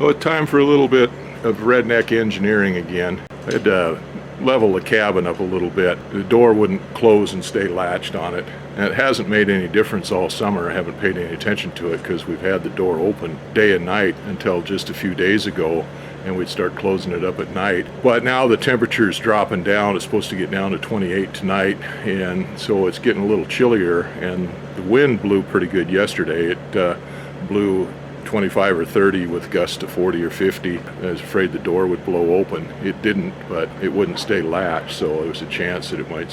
Oh, it's time for a little bit of Redneck Engineering again. I had to level the cabin up a little bit. The door wouldn't close and stay latched on it. And it hasn't made any difference all summer. I haven't paid any attention to it because we've had the door open day and night until just a few days ago, and we'd start closing it up at night. But now the temperature's dropping down. It's supposed to get down to 28 tonight, and so it's getting a little chillier, and the wind blew pretty good yesterday. It blew 25 or 30 with gusts to 40 or 50. I was afraid the door would blow open. It didn't, but it wouldn't stay latched, so there was a chance that it might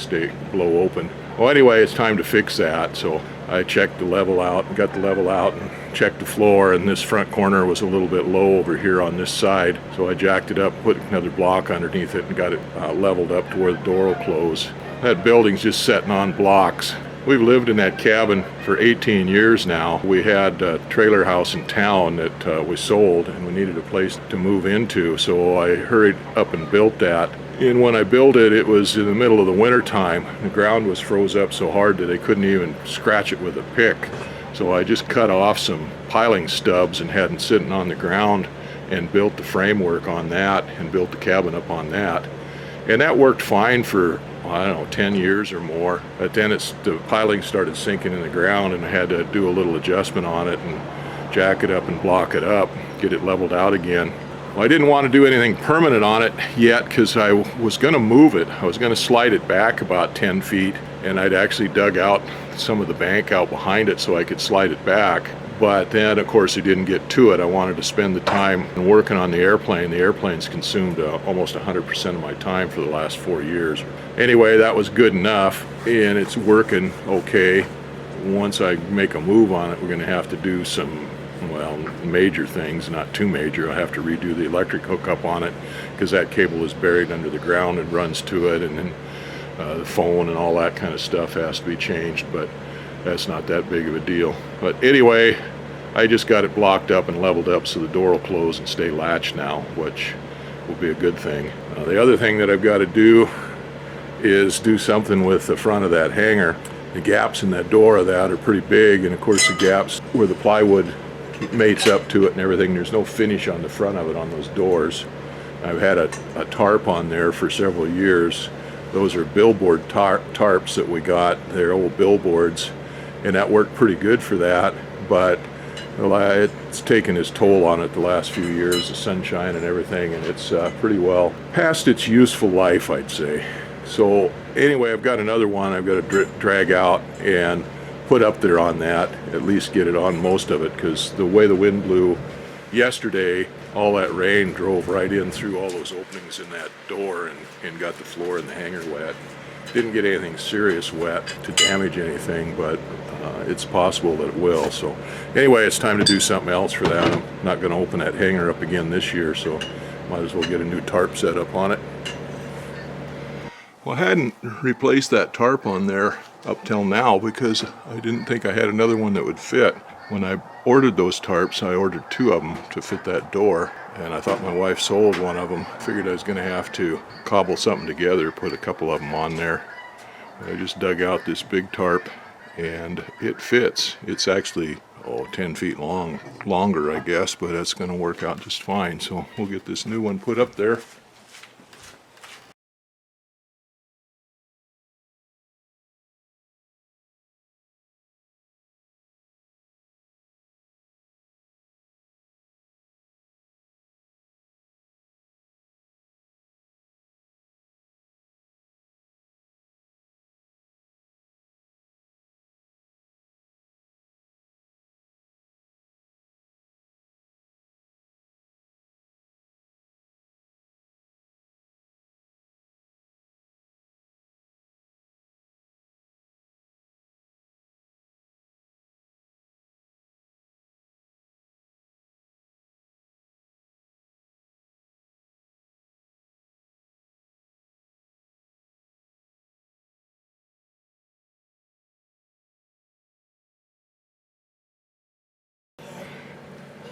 blow open. Well, anyway, it's time to fix that, so I checked the level out, got the level out, and checked the floor, and this front corner was a little bit low over here on this side, so I jacked it up, put another block underneath it, and got it leveled up to where the door will close. That building's just sitting on blocks. We've lived in that cabin for 18 years now. We had a trailer house in town that we sold, and we needed a place to move into, so I hurried up and built that. And when I built it, it was in the middle of the winter time. The ground was froze up so hard that I couldn't even scratch it with a pick. So I just cut off some piling stubs and had them sitting on the ground and built the framework on that and built the cabin up on that. And that worked fine for, I don't know, 10 years or more. But then the piling started sinking in the ground, and I had to do a little adjustment on it and jack it up and block it up, get it leveled out again. Well, I didn't want to do anything permanent on it yet because I was going to move it. I was going to slide it back about 10 feet, and I'd actually dug out some of the bank out behind it so I could slide it back. But then, of course, I didn't get to it. I wanted to spend the time working on the airplane. The airplane's consumed almost 100% of my time for the last 4 years. Anyway, that was good enough, and it's working okay. Once I make a move on it, we're going to have to do some, well, major things, not too major. I have to redo the electric hookup on it because that cable is buried under the ground and runs to it, and then the phone and all that kind of stuff has to be changed, but that's not that big of a deal. But anyway, I just got it blocked up and leveled up so the door will close and stay latched now, which will be a good thing. The other thing that I've got to do is do something with the front of that hangar. The gaps in that door of that are pretty big, and of course the gaps where the plywood mates up to it and everything, there's no finish on the front of it on those doors. I've had a tarp on there for several years. Those are billboard tarps that we got. They're old billboards, and that worked pretty good for that, but it's taken its toll on it the last few years, the sunshine and everything, and it's pretty well past its useful life, I'd say. So anyway, I've got another one I've got to drag out and put up there on that, at least get it on most of it, because the way the wind blew yesterday, all that rain drove right in through all those openings in that door and got the floor in the hangar wet. Didn't get anything serious wet to damage anything, but it's possible that it will. So anyway, it's time to do something else for that. I'm not going to open that hangar up again this year, so might as well get a new tarp set up on it. Well, I hadn't replaced that tarp on there up till now because I didn't think I had another one that would fit. When I ordered those tarps, I ordered 2 of them to fit that door, and I thought my wife sold one of them. Figured I was going to have to cobble something together, put a couple of them on there. I just dug out this big tarp, and it fits. It's actually 10 feet longer, I guess, but that's going to work out just fine. So we'll get this new one put up there.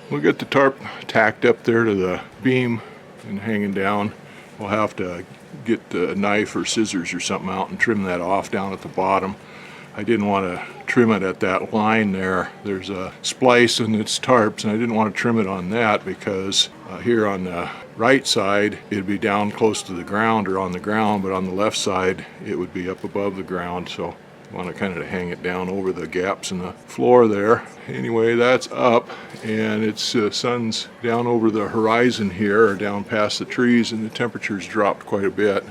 We'll get the tarp tacked up there to the beam and hanging down. We'll have to get a knife or scissors or something out and trim that off down at the bottom. I didn't want to trim it at that line there. There's a splice and it's tarps, and I didn't want to trim it on that because here on the right side it'd be down close to the ground or on the ground, but on the left side it would be up above the ground, so I want to kind of hang it down over the gaps in the floor there. Anyway, that's up, and it's sun's down over the horizon here, or down past the trees, and the temperature's dropped quite a bit.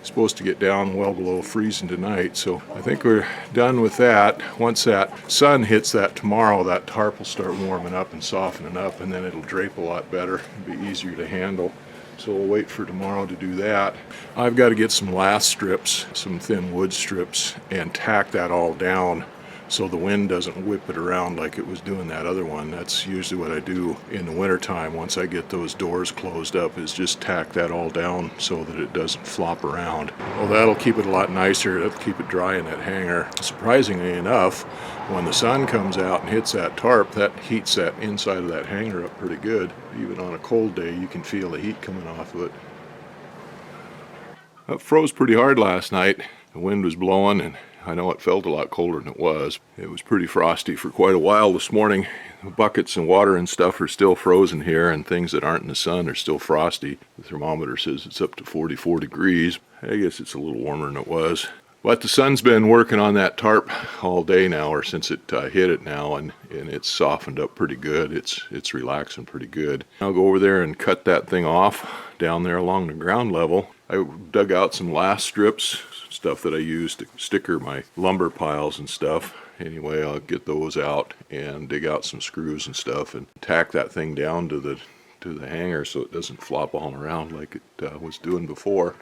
It's supposed to get down well below freezing tonight, so I think we're done with that. Once that sun hits that tomorrow, that tarp will start warming up and softening up, and then it'll drape a lot better. It'll be easier to handle. So we'll wait for tomorrow to do that. I've got to get some last strips, some thin wood strips, and tack that all down so the wind doesn't whip it around like it was doing that other one. That's usually what I do in the wintertime once I get those doors closed up, is just tack that all down so that it doesn't flop around. Well, that'll keep it a lot nicer. It'll keep it dry in that hanger. Surprisingly enough, when the sun comes out and hits that tarp, that heats that inside of that hanger up pretty good. Even on a cold day, you can feel the heat coming off of it. It froze pretty hard last night. The wind was blowing, and I know it felt a lot colder than it was. It was pretty frosty for quite a while this morning. The buckets and water and stuff are still frozen here, and things that aren't in the sun are still frosty. The thermometer says it's up to 44 degrees. I guess it's a little warmer than it was. But the sun's been working on that tarp all day now, or since it hit it now, and it's softened up pretty good. It's relaxing pretty good. I'll go over there and cut that thing off down there along the ground level. I dug out some last strips, stuff that I use to sticker my lumber piles and stuff. Anyway, I'll get those out and dig out some screws and stuff and tack that thing down to the hanger so it doesn't flop all around like it was doing before.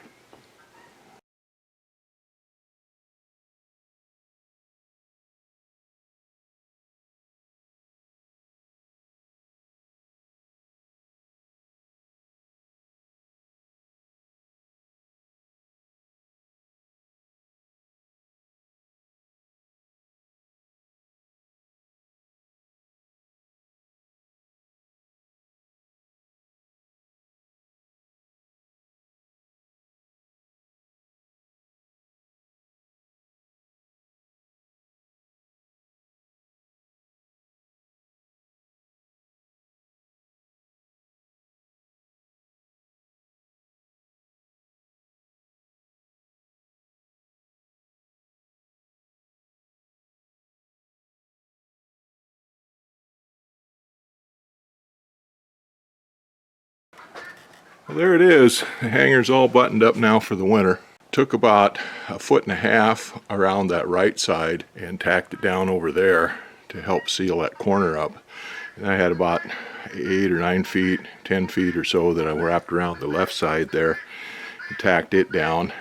Well, there it is. The hanger's all buttoned up now for the winter. Took about 1.5 feet around that right side and tacked it down over there to help seal that corner up. And I had about 8 or 9 feet, 10 feet or so that I wrapped around the left side there and tacked it down.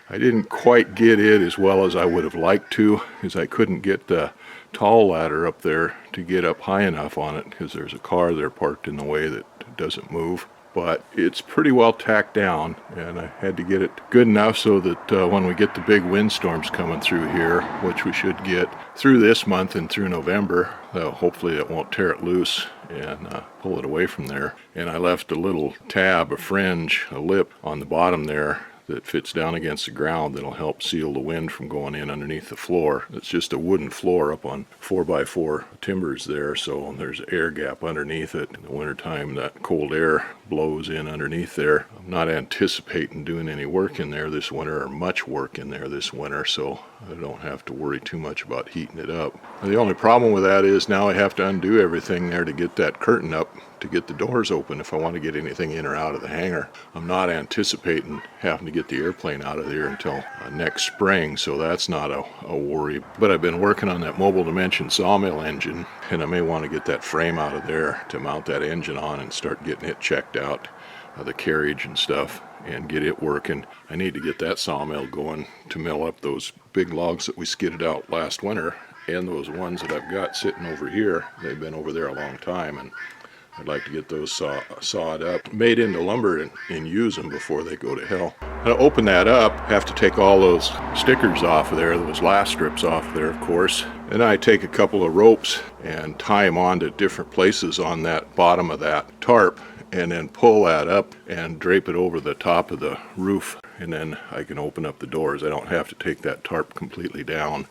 I didn't quite get it as well as I would have liked to, because I couldn't get the tall ladder up there to get up high enough on it, because there's a car there parked in the way that doesn't move. But it's pretty well tacked down, and I had to get it good enough so that when we get the big windstorms coming through here, which we should get through this month and through November, hopefully it won't tear it loose and pull it away from there. And I left a little tab, a fringe, a lip on the bottom there that fits down against the ground that'll help seal the wind from going in underneath the floor. It's just a wooden floor up on 4x4 timbers there, so there's an air gap underneath it. In the wintertime, that cold air blows in underneath there. I'm not anticipating doing any work in there this winter, or much work in there this winter, so I don't have to worry too much about heating it up. The only problem with that is now I have to undo everything there to get that curtain up to get the doors open if I want to get anything in or out of the hangar. I'm not anticipating having to get the airplane out of there until next spring, so that's not a worry. But I've been working on that mobile dimension sawmill engine, and I may want to get that frame out of there to mount that engine on and start getting it checked out, the carriage and stuff, and get it working. I need to get that sawmill going to mill up those big logs that we skidded out last winter, and those ones that I've got sitting over here. They've been over there a long time, and I'd like to get those sawed up, made into lumber, and use them before they go to hell. To open that up, have to take all those stickers off of there, those last strips off of there, of course. Then I take a couple of ropes and tie them onto different places on that bottom of that tarp, and then pull that up and drape it over the top of the roof, and then I can open up the doors. I don't have to take that tarp completely down.